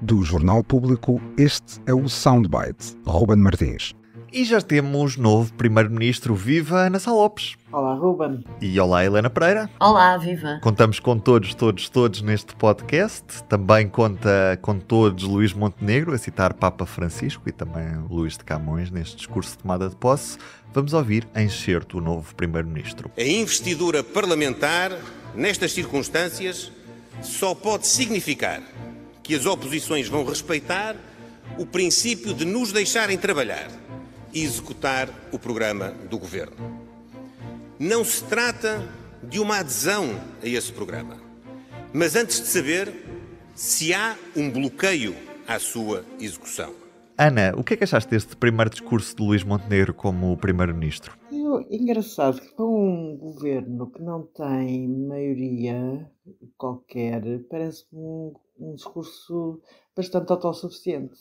Do Jornal Público, este é o Soundbite. Ruben Martins. E já temos novo Primeiro-Ministro. Viva Ana Sá Lopes. Olá, Ruben. E olá, Helena Pereira. Olá, viva. Contamos com todos neste podcast. Também conta com todos Luís Montenegro, a citar Papa Francisco, e também Luís de Camões neste discurso de tomada de posse. Vamos ouvir em excerto o novo Primeiro-Ministro. A investidura parlamentar, nestas circunstâncias, só pode significar que as oposições vão respeitar o princípio de nos deixarem trabalhar e executar o programa do Governo. Não se trata de uma adesão a esse programa, mas antes de saber se há um bloqueio à sua execução. Ana, o que é que achaste deste primeiro discurso de Luís Montenegro como Primeiro-Ministro? Engraçado que para um governo que não tem maioria qualquer, parece-me um discurso bastante autossuficiente.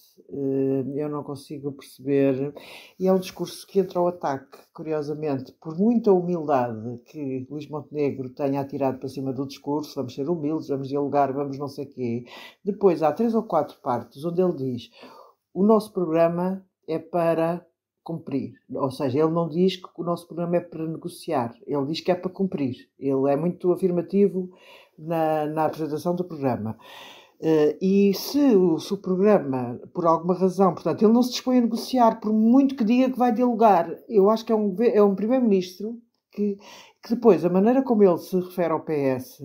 Eu não consigo perceber. E é um discurso que entra ao ataque, curiosamente, por muita humildade que Luís Montenegro tenha atirado para cima do discurso. Vamos ser humildes, vamos dialogar, vamos não sei o quê. Depois há 3 ou 4 partes onde ele diz: o nosso programa é para cumprir. Ou seja, ele não diz que o nosso programa é para negociar. Ele diz que é para cumprir. Ele é muito afirmativo na apresentação do programa. E se o programa, por alguma razão, portanto, ele não se dispõe a negociar, por muito que diga que vai dialogar, eu acho que é um primeiro-ministro que depois, a maneira como ele se refere ao PS,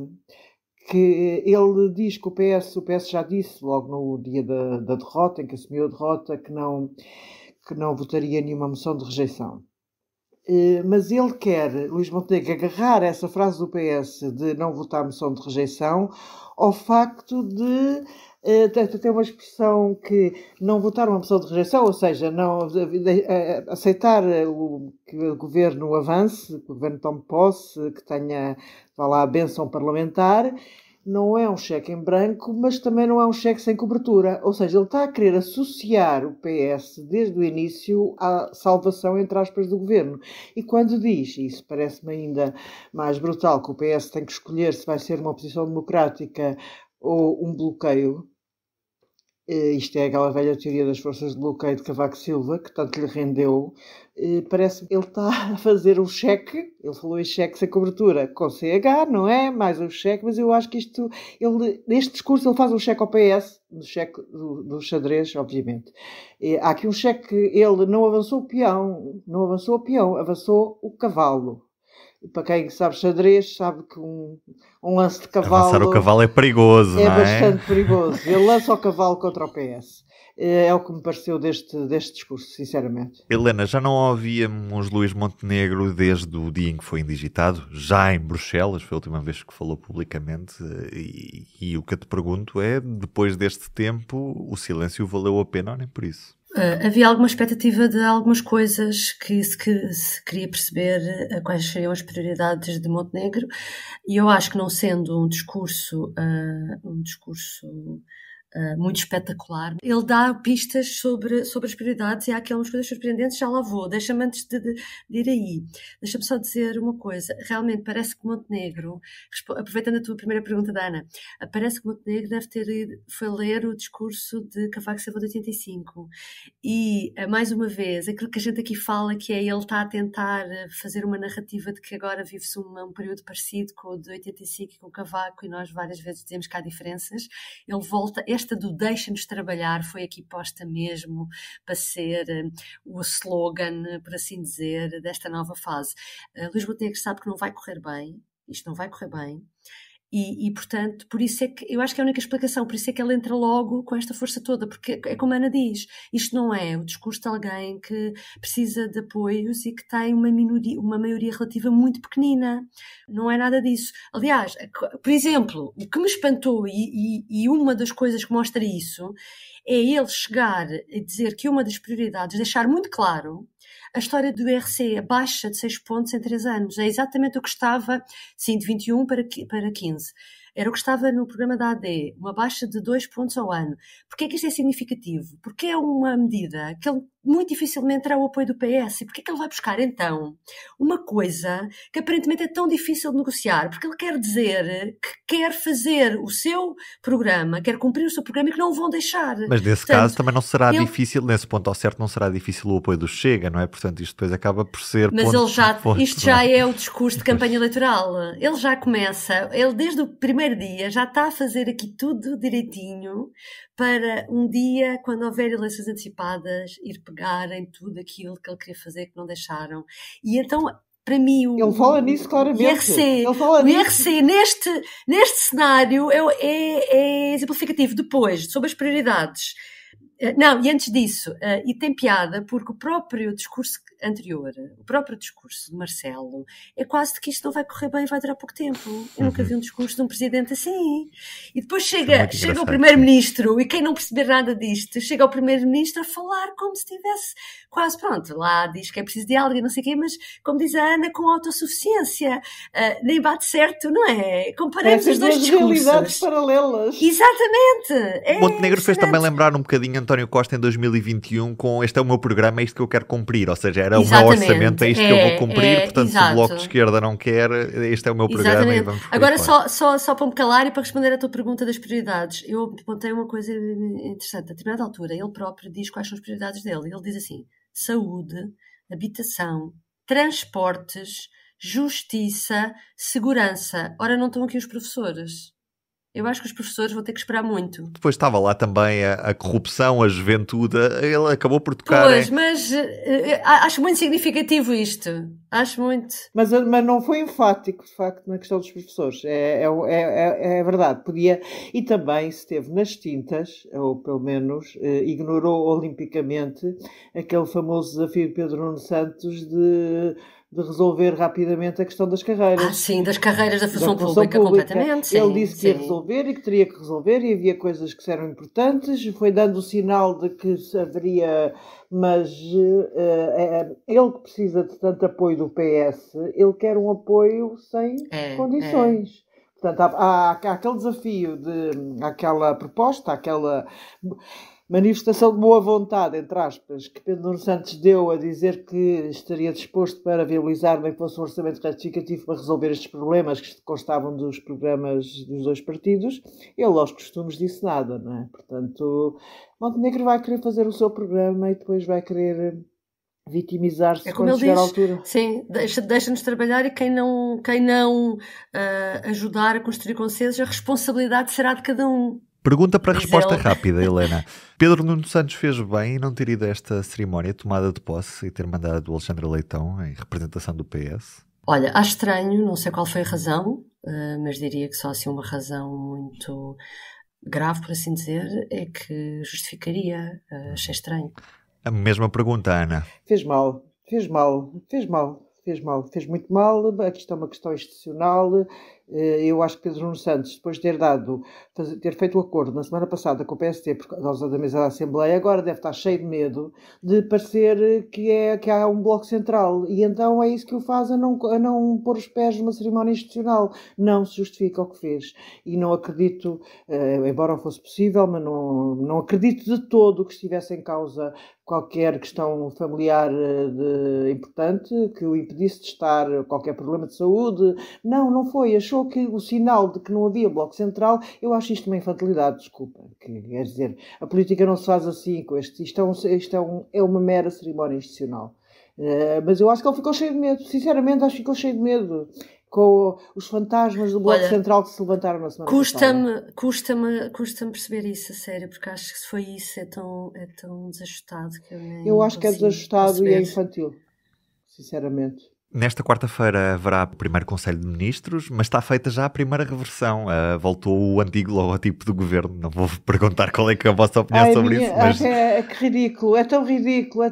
que ele diz que o PS já disse logo no dia da derrota, em que assumiu a derrota, que não votaria nenhuma moção de rejeição. Mas ele quer, Luís Montenegro, agarrar essa frase do PS de não votar moção de rejeição ao facto de ter uma expressão que não votar uma moção de rejeição, ou seja, não aceitar que o governo avance, que o governo tome posse, que tenha, vá lá, a bênção parlamentar. Não é um cheque em branco, mas também não é um cheque sem cobertura. Ou seja, ele está a querer associar o PS desde o início à salvação, entre aspas, do governo. E quando diz, e isso parece-me ainda mais brutal, que o PS tem que escolher se vai ser uma oposição democrática ou um bloqueio, isto é aquela velha teoria das forças de bloqueio de Cavaco Silva, que tanto lhe rendeu, parece que ele está a fazer um cheque, ele falou em cheque sem cobertura, com CH, não é? Mais um cheque, mas eu acho que neste discurso ele faz um cheque ao PS, no cheque do xadrez, obviamente. Há aqui um cheque, ele não avançou o peão, avançou o cavalo. Para quem sabe xadrez, sabe que um lance de cavalo... Avançar o cavalo é perigoso, não é? É bastante perigoso. Ele lança o cavalo contra o PS. É o que me pareceu deste discurso, sinceramente. Helena, já não ouvíamos Luís Montenegro desde o dia em que foi indigitado, já em Bruxelas, foi a última vez que falou publicamente, e o que eu te pergunto é, depois deste tempo, o silêncio valeu a pena ou nem por isso? Havia alguma expectativa de algumas coisas que se queria perceber quais seriam as prioridades de Montenegro, e eu acho que, não sendo um discurso muito espetacular, ele dá pistas sobre as prioridades, e há aqui algumas coisas surpreendentes. Já lá vou, deixa-me antes de ir aí, deixa-me só dizer uma coisa. Realmente parece que Montenegro, aproveitando a tua primeira pergunta, da Ana, parece que Montenegro foi ler o discurso de Cavaco Silva de 85, e mais uma vez, aquilo que a gente aqui fala, que é ele está a tentar fazer uma narrativa de que agora vive-se um período parecido com o de 85 e com o Cavaco, e nós várias vezes dizemos que há diferenças. Ele volta. Esta do deixa-nos trabalhar foi aqui posta mesmo para ser o slogan, por assim dizer, desta nova fase. Luís Montenegro sabe que não vai correr bem, isto não vai correr bem, e portanto, por isso é que eu acho que é a única explicação, por isso é que ele entra logo com esta força toda, porque é como a Ana diz, isto não é o discurso de alguém que precisa de apoios e que tem uma maioria relativa muito pequenina, não é nada disso. Aliás, por exemplo, o que me espantou, e uma das coisas que mostra isso, é ele chegar a dizer que uma das prioridades, deixar muito claro a história do IRC, a baixa de 6 pontos em 3 anos. É exatamente o que estava, sim, de 21 para 15. Era o que estava no programa da AD, uma baixa de 2 pontos ao ano. Porquê é que isto é significativo? Porque é uma medida que ele muito dificilmente terá o apoio do PS. E porquê é que ele vai buscar, então, uma coisa que aparentemente é tão difícil de negociar? Porque ele quer dizer que quer fazer o seu programa, quer cumprir o seu programa e que não o vão deixar. Mas nesse caso também não será difícil, nesse ponto ao certo, não será difícil o apoio do Chega, não é? Portanto, isto depois acaba por ser... Mas isto já é o discurso de campanha eleitoral. Ele já começa, ele desde o primeiro dia já está a fazer aqui tudo direitinho para um dia, quando houver eleições antecipadas, ir pegar em tudo aquilo que ele queria fazer que não deixaram. E então, para mim, ele fala nisso claramente. O IRC neste cenário é exemplificativo. Depois, sobre as prioridades. Não, e antes disso, e tem piada, porque o próprio discurso anterior, o próprio discurso de Marcelo, é quase de que isto não vai correr bem e vai durar pouco tempo. Eu nunca vi um discurso de um presidente assim. E depois chega o primeiro-ministro, e quem não perceber nada disto, chega o primeiro-ministro a falar como se estivesse quase, pronto, lá diz que é preciso diálogo e não sei o quê, mas, como diz a Ana, com autossuficiência. Nem bate certo, não é? Comparamos os dois discursos. Realidades paralelas. Exatamente. Montenegro fez também lembrar um bocadinho António Costa em 2021 com este é o meu programa, é isto que eu quero cumprir, ou seja, era o meu orçamento, é isto que eu vou cumprir, portanto se o Bloco de Esquerda não quer, este é o meu programa e vamos... Agora só para me calar e para responder à tua pergunta das prioridades, eu apontei uma coisa interessante, a determinada altura ele próprio diz quais são as prioridades dele, ele diz assim, saúde, habitação, transportes, justiça, segurança. Ora, não estão aqui os professores. Eu acho que os professores vão ter que esperar muito. Depois estava lá também a corrupção, a juventude, ele acabou por tocar... Pois, mas acho muito significativo isto. Acho muito. Mas não foi enfático, de facto, na questão dos professores. É verdade. Podia... E também se esteve nas tintas, ou pelo menos ignorou olimpicamente aquele famoso desafio de Pedro Nuno Santos de resolver rapidamente a questão das carreiras. Sim, das carreiras da função pública, completamente. Sim, ele disse que ia resolver e que teria que resolver e havia coisas que eram importantes, foi dando o sinal de que haveria, mas ele que precisa de tanto apoio do PS, ele quer um apoio sem condições. Portanto, há aquele desafio, aquela proposta, aquela... manifestação de boa vontade, entre aspas, que Pedro Nuno Santos deu a dizer que estaria disposto para viabilizar nem que fosse um orçamento retificativo para resolver estes problemas que constavam dos programas dos dois partidos, ele aos costumes disse nada, não é? Portanto, Montenegro vai querer fazer o seu programa e depois vai querer vitimizar-se quando chegar à altura. Sim, deixa-nos trabalhar e quem não ajudar a construir consensos, a responsabilidade será de cada um. Pergunta para resposta rápida, Helena. Pedro Nuno Santos fez bem em não ter ido a esta cerimónia tomada de posse e ter mandado o Alexandre Leitão em representação do PS? Olha, acho estranho, não sei qual foi a razão, mas diria que só assim uma razão muito grave, por assim dizer, é que justificaria. Achei estranho. A mesma pergunta, Ana. Fez muito mal. A questão é uma questão institucional. Eu acho que Pedro Nuno Santos, depois de ter feito o acordo na semana passada com o PST por causa da mesa da Assembleia, agora deve estar cheio de medo de parecer que há um bloco central. E então é isso que o faz a não pôr os pés numa cerimónia institucional. Não se justifica o que fez. E não acredito, embora fosse possível, mas não acredito de todo que estivesse em causa qualquer questão familiar importante que o impedisse de estar, qualquer problema de saúde. Não foi. Achou que o sinal de que não havia bloco central, eu acho isto uma infantilidade, desculpa. Quer dizer, a política não se faz assim com isto é uma mera cerimónia institucional. Mas eu acho que ele ficou cheio de medo. Sinceramente, acho que ficou cheio de medo com os fantasmas do bloco central que se levantaram na semana passada. Custa-me perceber isso, a sério, porque acho que se foi isso é tão desajustado que eu nem Eu acho que é desajustado e é infantil, sinceramente. Nesta quarta-feira haverá o primeiro Conselho de Ministros, mas está feita já a primeira reversão. Voltou o antigo logotipo do governo. Não vou perguntar qual é que é a vossa opinião sobre isso. Mas... que ridículo, é tão ridículo.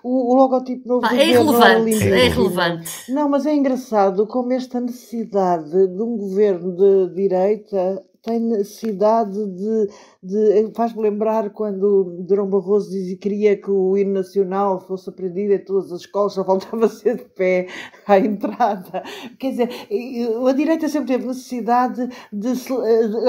O logotipo novo do governo é irrelevante. Não, mas é engraçado como esta necessidade de um governo de direita tem necessidade faz-me lembrar quando Durão Barroso queria que o hino nacional fosse aprendido em todas as escolas, só faltava ser de pé à entrada. Quer dizer, a direita sempre teve necessidade de,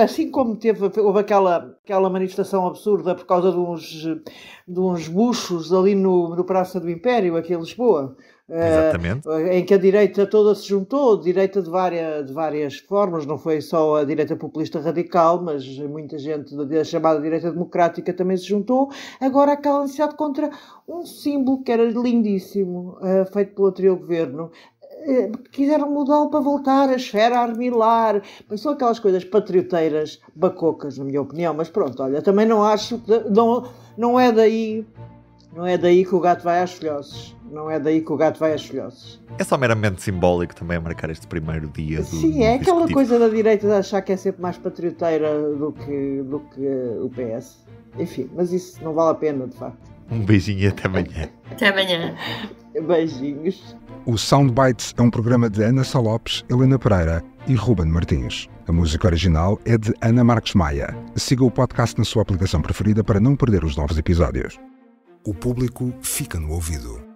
assim como houve aquela manifestação absurda por causa de uns buchos ali no Praça do Império, aqui em Lisboa. Exatamente. Em que a direita toda se juntou, direita de várias formas, não foi só a direita populista radical, mas muita gente da chamada direita democrática também se juntou. Agora aquela necessidade contra um símbolo que era lindíssimo, feito pelo anterior governo. Quiseram mudá-lo para voltar a esfera armilar. São aquelas coisas patrioteiras bacocas, na minha opinião, mas pronto, olha, também não acho que não é daí que o gato vai às filhoças. Não é daí que o gato vai às filhoças. É só meramente simbólico também a marcar este primeiro dia do Sim, é aquela Executivo. coisa da direita de achar que é sempre mais patrioteira do que o PS. Enfim, mas isso não vale a pena, de facto. Um beijinho e até amanhã. Até amanhã. Beijinhos. O Soundbites é um programa de Ana Sá Lopes, Helena Pereira e Ruben Martins. A música original é de Ana Marques Maia. Siga o podcast na sua aplicação preferida para não perder os novos episódios. O público fica no ouvido.